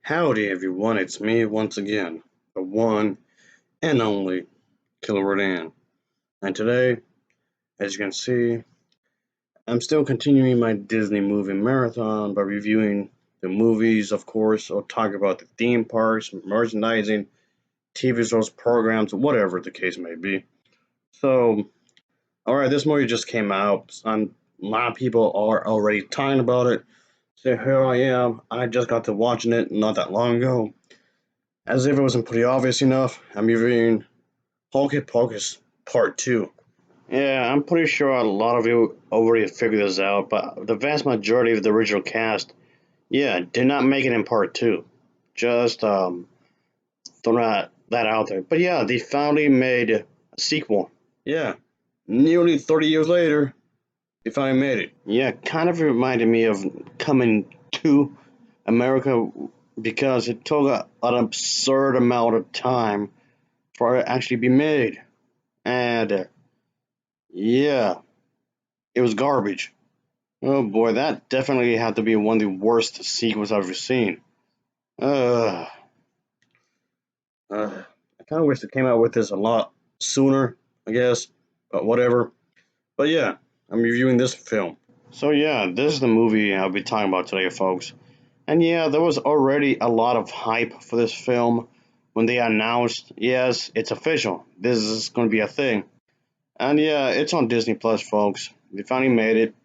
Howdy everyone, it's me once again, the one and only Killer Dan. And today, as you can see, I'm still continuing my Disney movie marathon by reviewing the movies, of course, or talk about the theme parks, merchandising, TV shows, programs, whatever the case may be. So, alright, this movie just came out, and a lot of people are already talking about it. So here I am, I just got to watching it not that long ago. As if it wasn't pretty obvious enough, I'm reviewing Hocus Pocus Part 2. Yeah, I'm pretty sure a lot of you already figured this out, but the vast majority of the original cast, yeah, did not make it in Part 2. Just throwing that out there. But yeah, they finally made a sequel. Yeah, nearly 30 years later, they finally made it. Yeah, kind of reminded me of Coming to America because it took an absurd amount of time for it to actually be made. And yeah, it was garbage. Oh boy, that definitely had to be one of the worst sequels I've ever seen. Uh, I kind of wish they came out with this a lot sooner, I guess, but whatever. But yeah, I'm reviewing this film. So yeah, this is the movie I'll be talking about today, folks. And yeah, there was already a lot of hype for this film when they announced, yes, it's official. This is going to be a thing. And yeah, it's on Disney Plus, folks. They finally made it.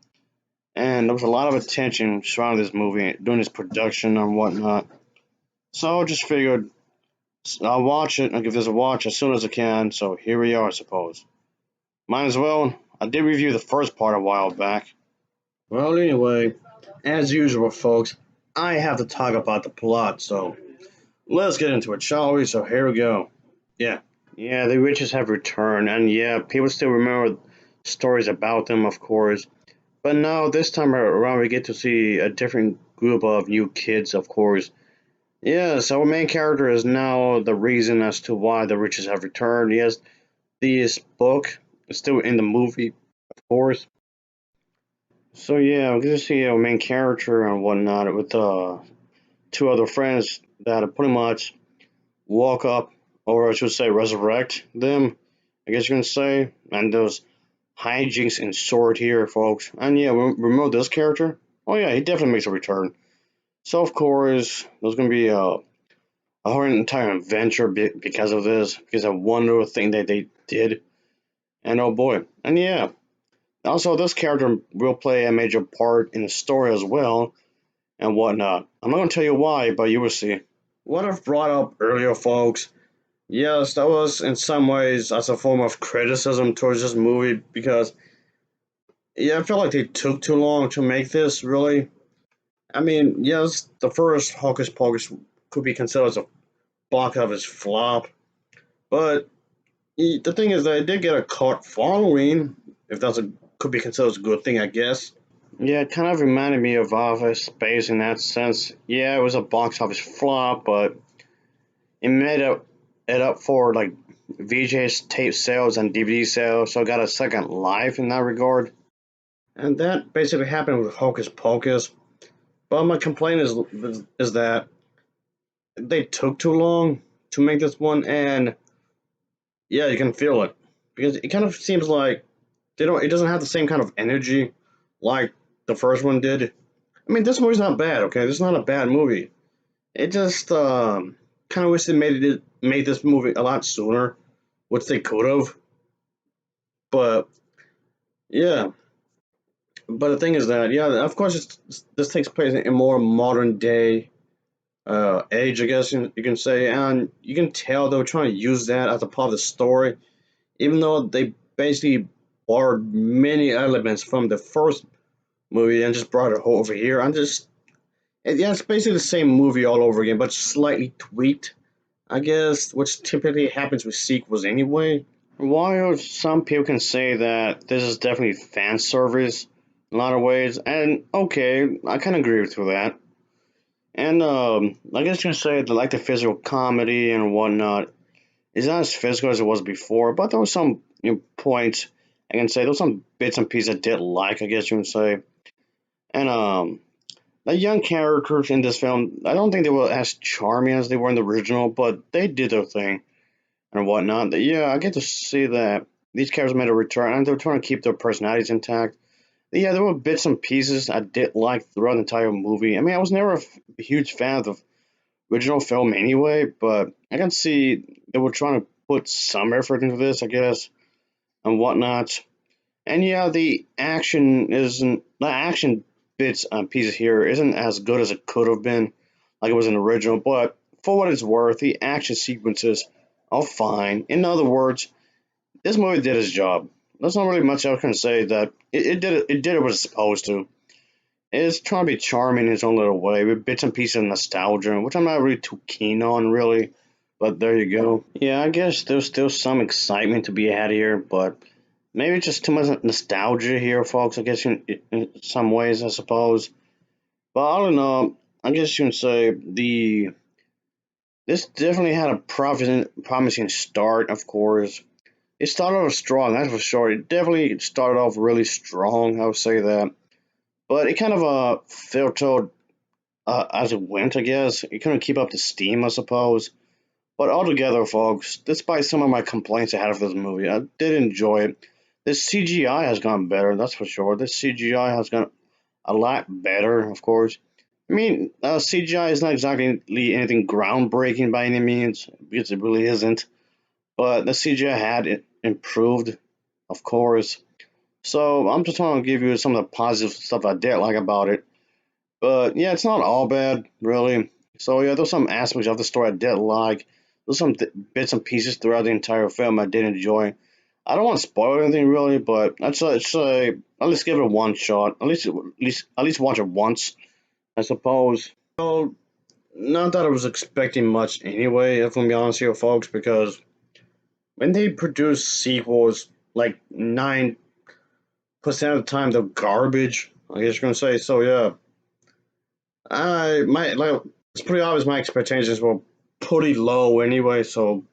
And there was a lot of attention surrounding this movie during its production and whatnot. So I just figured I'll watch it. I'll give this a watch as soon as I can. So here we are, I suppose. Might as well. I did review the first part a while back. Well, anyway, as usual, folks, I have to talk about the plot. So let's get into it, shall we? So here we go. Yeah. Yeah, the witches have returned, and yeah, people still remember stories about them, of course. But now, this time around, we get to see a different group of new kids, of course. Yes, our main character is now the reason as to why the riches have returned. Yes, this book is still in the movie, of course. So yeah, we get to see our main character and whatnot with two other friends that pretty much walk up, or I should say, resurrect them. I guess you can say, and those hijinks in sword here, folks. And yeah, remember this character? Oh yeah, he definitely makes a return. So of course, there's gonna be a whole entire adventure because of this, because of one little thing that they did. And oh boy, and yeah, also this character will play a major part in the story as well and whatnot. I'm not gonna tell you why, but you will see. What I've brought up earlier, folks. Yes, that was in some ways as a form of criticism towards this movie because yeah, I felt like they took too long to make this. Really, I mean, yes, the first Hocus Pocus could be considered as a box office flop, but the thing is that it did get a cult following, if that's a could be considered a good thing, I guess. Yeah, it kind of reminded me of Office Space in that sense. Yeah, it was a box office flop, but it made it up for like VHS tape sales and DVD sales, so it got a second life in that regard. And that basically happened with Hocus Pocus. But my complaint is that they took too long to make this one, and yeah, you can feel it because it kind of seems like they don't. It doesn't have the same kind of energy like the first one did. I mean, this movie's not bad. Okay, this is not a bad movie. It just kind of wish they made this movie a lot sooner, which they could have. But yeah, but the thing is that yeah, of course, this takes place in more modern day age, I guess you can say, and you can tell they were trying to use that as a part of the story, even though they basically borrowed many elements from the first movie and just brought it over here. Yeah, it's basically the same movie all over again, but slightly tweaked, I guess, which typically happens with sequels anyway. While some people can say that this is definitely fan service in a lot of ways, and okay, I kind of agree with that. And I guess you can say that like the physical comedy and whatnot is not as physical as it was before, but there was some points I can say there was some bits and pieces I did like, I guess you can say. And The young characters in this film, I don't think they were as charming as they were in the original, but they did their thing and whatnot. Yeah, I get to see that these characters made a return, and they're trying to keep their personalities intact. Yeah, there were bits and pieces I did like throughout the entire movie. I mean, I was never a huge fan of the original film anyway, but I can see they were trying to put some effort into this, I guess, and whatnot. And yeah, the action bits and pieces here isn't as good as it could have been, like it was in the original. But for what it's worth, the action sequences are fine. In other words, this movie did its job. There's not really much else I can say. That it did what it was supposed to. It's trying to be charming in its own little way, with bits and pieces of nostalgia, which I'm not really too keen on, really. But there you go. Yeah, I guess there's still some excitement to be had here, but maybe just too much nostalgia here, folks. I guess in some ways, I suppose. But all in all, I guess you can say this definitely had a promising start. Of course, it started off strong. That's for sure. It definitely started off really strong. I would say that, but it kind of filtered as it went. I guess it couldn't keep up the steam. I suppose. But altogether, folks, despite some of my complaints I had of this movie, I did enjoy it. The CGI has gone better, that's for sure. The CGI has gone a lot better, of course. I mean, CGI is not exactly anything groundbreaking by any means, because it really isn't. But the CGI had it improved, of course. So I'm just trying to give you some of the positive stuff I did like about it. But yeah, it's not all bad, really. So yeah, there's some aspects of the story I did like. There's some bits and pieces throughout the entire film I did enjoy. I don't want to spoil anything really, but I'd say at least give it a one shot. At least watch it once, I suppose. So not that I was expecting much anyway, if I'm be honest here, folks, because when they produce sequels, like 9% of the time they're garbage. I guess you're gonna say so. Yeah, I my like it's pretty obvious my expectations were pretty low anyway. So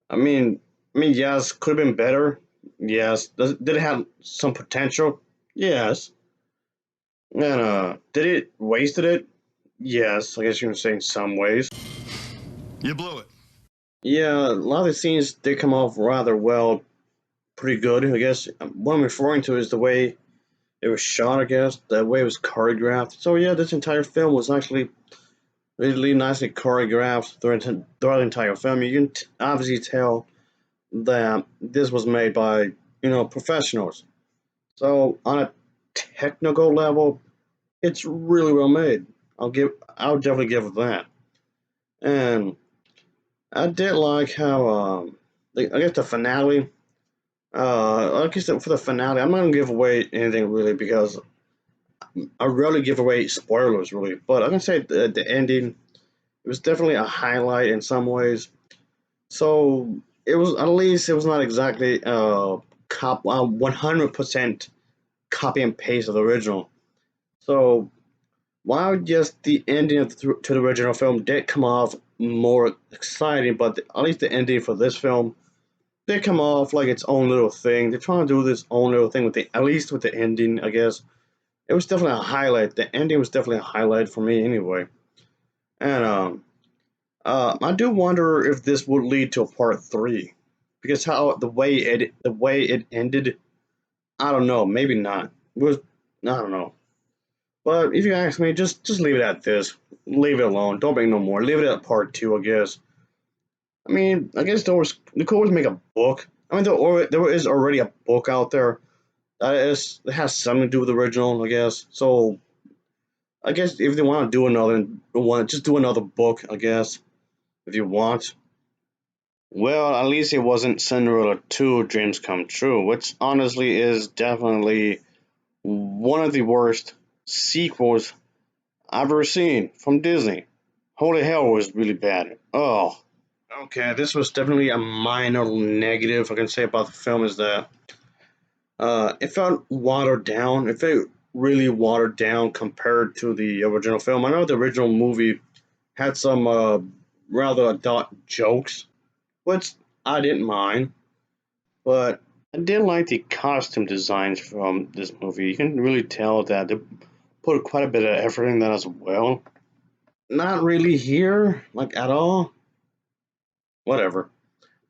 I mean, yes, could have been better. Yes, did it have some potential? Yes, and did it wasted it? Yes, I guess you can say in some ways. You blew it. Yeah, a lot of the scenes did come off rather well, pretty good. I guess what I'm referring to is the way it was shot. I guess the way it was choreographed. So yeah, this entire film was actually really nicely choreographed throughout the entire film. You can obviously tell that this was made by professionals. So on a technical level, it's really well made. I'll definitely give it that. And I did like how I guess the finale. I guess for the finale, I'm not gonna give away anything really because I rarely give away spoilers really. But I can say the ending. It was definitely a highlight in some ways. So it was at least it was not exactly 100% copy and paste of the original. So while just the ending to the original film did come off more exciting, but at least the ending for this film did come off like its own little thing. They're trying to do this own little thing with the at least with the ending, I guess. It was definitely a highlight. The ending was definitely a highlight for me anyway. And I do wonder if this would lead to a part three, because how the way it ended, I don't know, maybe not. It was I don't know, but if you ask me, just leave it at this. Leave it alone. Don't make no more. Leave it at part two, I guess. I mean, I guess they could always make a book. I mean, there is already a book out there that has something to do with the original, I guess. So I guess if they want to do another one, just do another book, I guess, if you want. Well, at least it wasn't Cinderella 2 Dreams Come True, which honestly is definitely one of the worst sequels I've ever seen from Disney. Holy hell, it was really bad. Oh. Okay, this was definitely a minor negative I can say about the film is that it felt watered down. It felt really watered down compared to the original film. I know the original movie had some rather adult jokes, which I didn't mind. But I did like the costume designs from this movie. You can really tell that they put quite a bit of effort in that as well. Not really here, like at all. Whatever.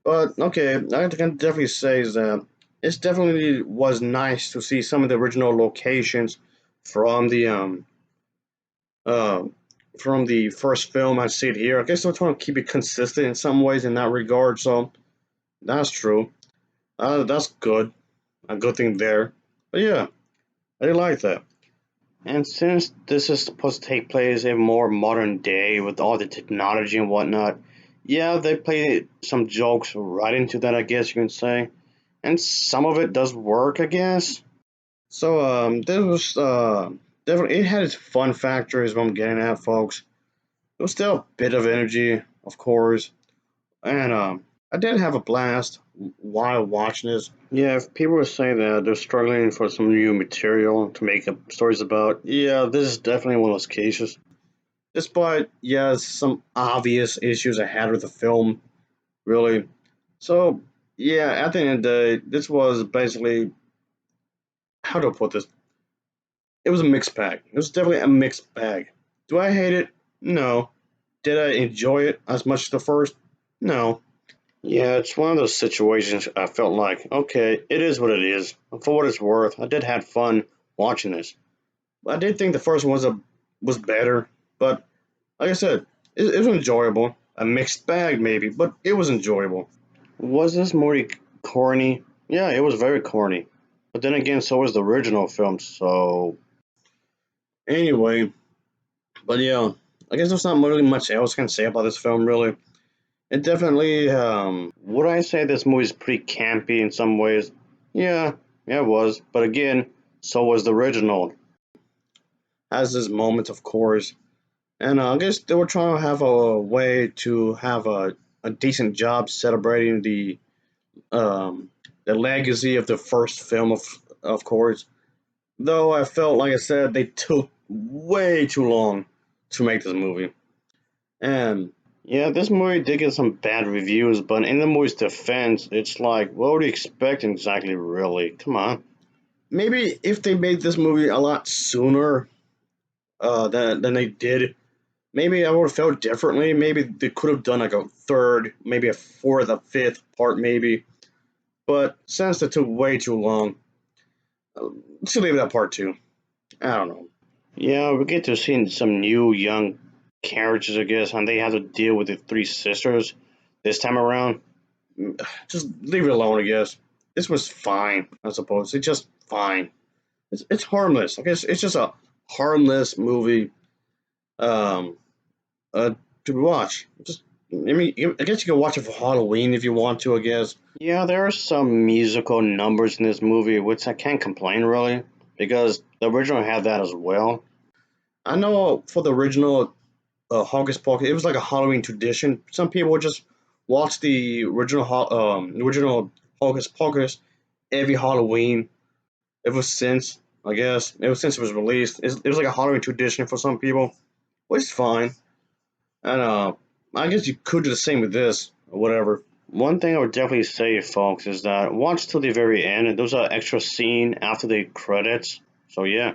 But okay, I can definitely say is that it's definitely was nice to see some of the original locations from the uh, from the first film. I see it here. I guess they're trying to keep it consistent in some ways in that regard. So that's true. That's good. A good thing there. But yeah, I did like that. And since this is supposed to take place in more modern day with all the technology and whatnot, yeah, they play some jokes right into that, I guess you can say. And some of it does work, I guess. So there was definitely it had its fun factor, is what I'm getting at, folks. There was still a bit of energy, of course, and I did have a blast while watching this. Yeah, if people were saying that they're struggling for some new material to make up stories about, yeah, this is definitely one of those cases. Despite, yeah, some obvious issues I had with the film, really. So, yeah, at the end of the day, this was basically, how do I put this? It was a mixed bag. It was definitely a mixed bag. Do I hate it? No. Did I enjoy it as much as the first? No. Yeah, it's one of those situations I felt like, okay, it is what it is. For what it's worth, I did have fun watching this. I did think the first one was better, but like I said, it was enjoyable. A mixed bag maybe, but it was enjoyable. Was this movie corny? Yeah, it was very corny. But then again, so was the original film, so anyway, but yeah, I guess there's not really much else I can say about this film, really. It definitely, would I say this movie is pretty campy in some ways? Yeah, yeah, it was. But again, so was the original. Has its moments, of course. And I guess they were trying to have a way to have a decent job celebrating um, the legacy of the first film, of course. Though I felt, like I said, they took way too long to make this movie. And yeah, this movie did get some bad reviews, but in the movie's defense, it's like, what would you expect exactly, really? Come on. Maybe if they made this movie a lot sooner than they did, maybe I would have felt differently. Maybe they could have done like a third, maybe a fourth, a fifth part, maybe. But since it took way too long, let's leave it at part two. I don't know. Yeah, we get to see some new young characters, I guess, and they have to deal with the three sisters this time around. Just leave it alone, I guess. This was fine, I suppose. It's just fine. It's harmless. I guess it's just a harmless movie um, to watch. Just, I mean, I guess you can watch it for Halloween if you want to, I guess. Yeah, there are some musical numbers in this movie, which I can't complain really, because the original had that as well. I know for the original Hocus Pocus, it was like a Halloween tradition. Some people would just watch the original Hocus Pocus every Halloween ever since. I guess ever since it was released, it was like a Halloween tradition for some people, which is fine. And I guess you could do the same with this or whatever. One thing I would definitely say, folks, is that watch till the very end. And there's an extra scene after the credits. So yeah.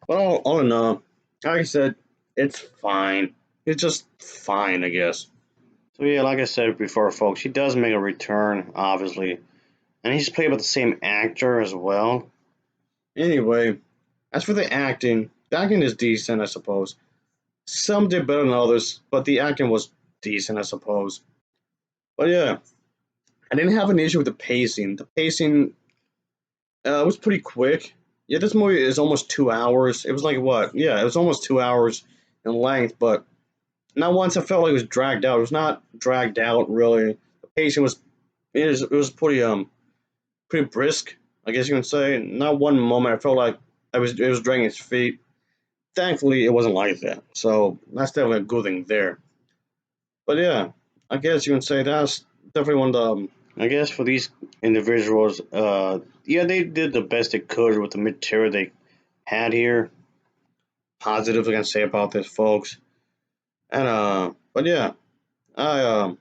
But all in all, like I said, it's fine. It's just fine, I guess. So yeah, like I said before, folks, he does make a return, obviously, and he's played by the same actor as well. Anyway, as for the acting is decent, I suppose. Some did better than others, but the acting was decent, I suppose. But yeah, I didn't have an issue with the pacing. The pacing was pretty quick. Yeah, this movie is almost 2 hours. It was like what? Yeah, it was almost 2 hours in length, but not once I felt like it was dragged out. It was not dragged out really. The pacing was it was pretty brisk, I guess you can say. Not one moment I felt like it was dragging its feet. Thankfully, it wasn't like that. So that's definitely a good thing there. But yeah, I guess you can say that's definitely one of the. I guess for these individuals, yeah, they did the best they could with the material they had here. Positive I can say about this, folks. And but yeah, I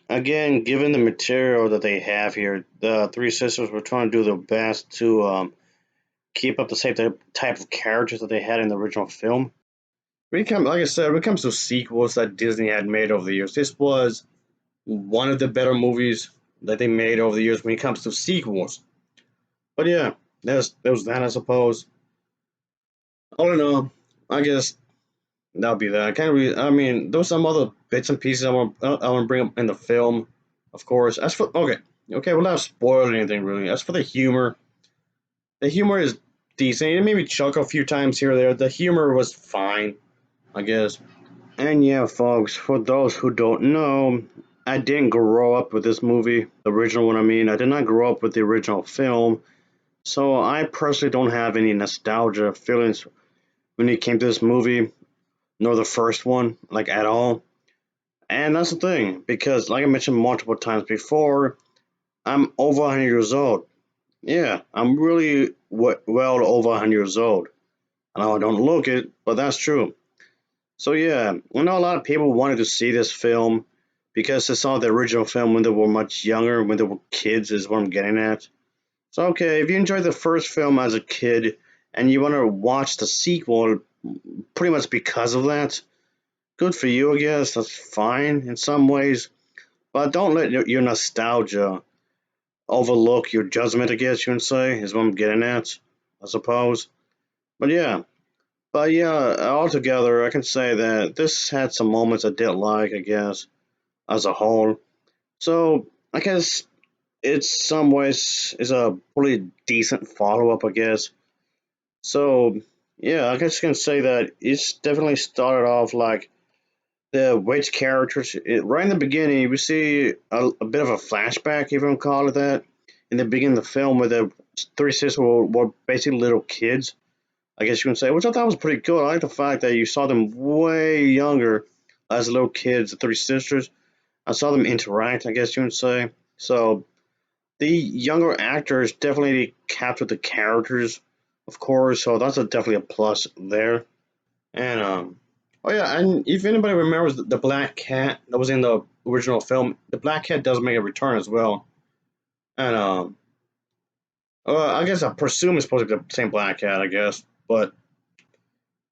again, given the material that they have here, the three sisters were trying to do their best to keep up the same type of characters that they had in the original film. Like I said, when it comes to sequels that Disney had made over the years, this was one of the better movies that they made over the years when it comes to sequels. But yeah, there was that, I suppose. I don't know. I guess that'll be that. I can't really. I mean, there's some other bits and pieces I want to bring up in the film, of course. As for okay, we'll not spoil anything really. As for the humor is decent. It made me chuckle a few times here or there. The humor was fine, I guess. And yeah, folks, for those who don't know, I didn't grow up with this movie, the original one. I mean, I did not grow up with the original film, so I personally don't have any nostalgia feelings when it came to this movie, nor the first one, like at all. And that's the thing, because like I mentioned multiple times before, I'm over 100 years old. Yeah, I'm really well over 100 years old. I know I don't look it, but that's true. So yeah, I know a lot of people wanted to see this film because they saw the original film when they were much younger, when they were kids, is what I'm getting at. So okay, if you enjoyed the first film as a kid and you want to watch the sequel, pretty much because of that, good for you, I guess. That's fine in some ways, but don't let your nostalgia overlook your judgment, I guess you can say, is what I'm getting at, I suppose. But yeah, altogether, I can say that this had some moments I did like, I guess, as a whole. So I guess it's some ways is a pretty decent follow up, I guess. So yeah, I guess you can say that it's definitely started off like the witch characters. Right in the beginning, we see a bit of a flashback, if you want to call it that, in the beginning of the film, where the three sisters were basically little kids, I guess you can say, which I thought was pretty cool. I like the fact that you saw them way younger as little kids, the three sisters. I saw them interact, I guess you would say. So the younger actors definitely captured the characters, of course. So that's definitely a plus there. And oh yeah, and if anybody remembers the black cat that was in the original film, the black cat does make a return as well. And I guess I presume it's supposed to be the same black cat, I guess, but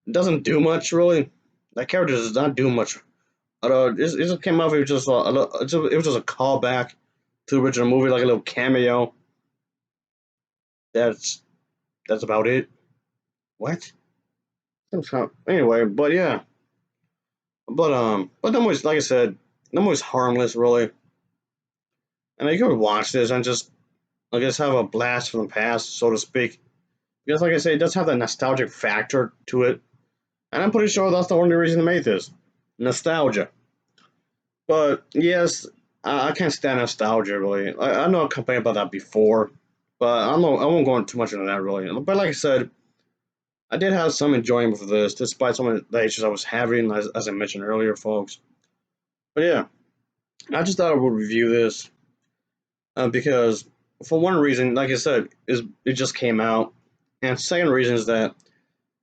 it doesn't do much really. That character does not do much. It just came off. It was just it was just a callback to the original movie, like a little cameo. That's that's about it. What? Anyway, but yeah, but the movie's like I said, the movie's harmless really, and you can watch this and just I guess have a blast from the past, so to speak. Because like I say, it does have that nostalgic factor to it, and I'm pretty sure that's the only reason they made this, nostalgia. But yes, I can't stand nostalgia really. I know I complained about that before, but I won't go into too much into that really. But like I said, I did have some enjoyment for this, despite some of the issues I was having, as I mentioned earlier, folks. But yeah, I just thought I would review this because, for one reason, like I said, is it just came out, and second reason is that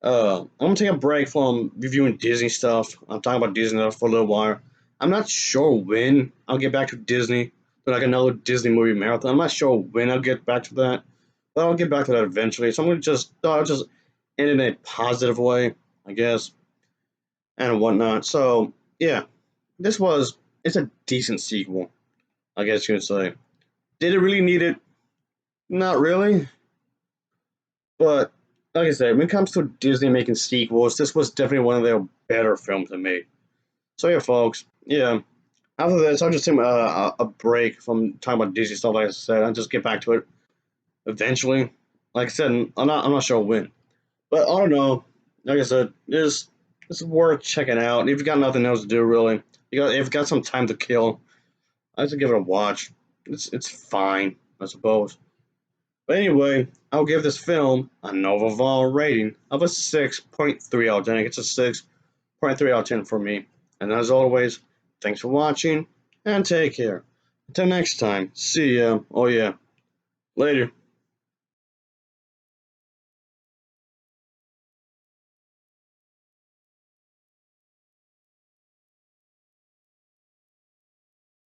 I'm gonna take a break from reviewing Disney stuff. I'm talking about Disney stuff for a little while. I'm not sure when I'll get back to Disney, like another Disney movie marathon. I'm not sure when I'll get back to that, but I'll get back to that eventually. So I'm gonna just end it in a positive way, I guess, and whatnot. So yeah, this was it's a decent sequel, I guess you could say. Did it really need it? Not really, but like I said, when it comes to Disney making sequels, this was definitely one of their better films they made. So yeah, folks. Yeah. After this, I'll just take a break from talking about Disney stuff. Like I said, I'll just get back to it eventually. Like I said, I'm not sure when, but I don't know. Like I said, it's worth checking out. If you got nothing else to do, really, if you got some time to kill, I just give it a watch. It's fine, I suppose. But anyway, I'll give this film a Nova Vol rating of a 6.3 out of 10. It's a 6.3 out of 10 for me. And as always, thanks for watching and take care. Until next time, see ya. Oh yeah, later.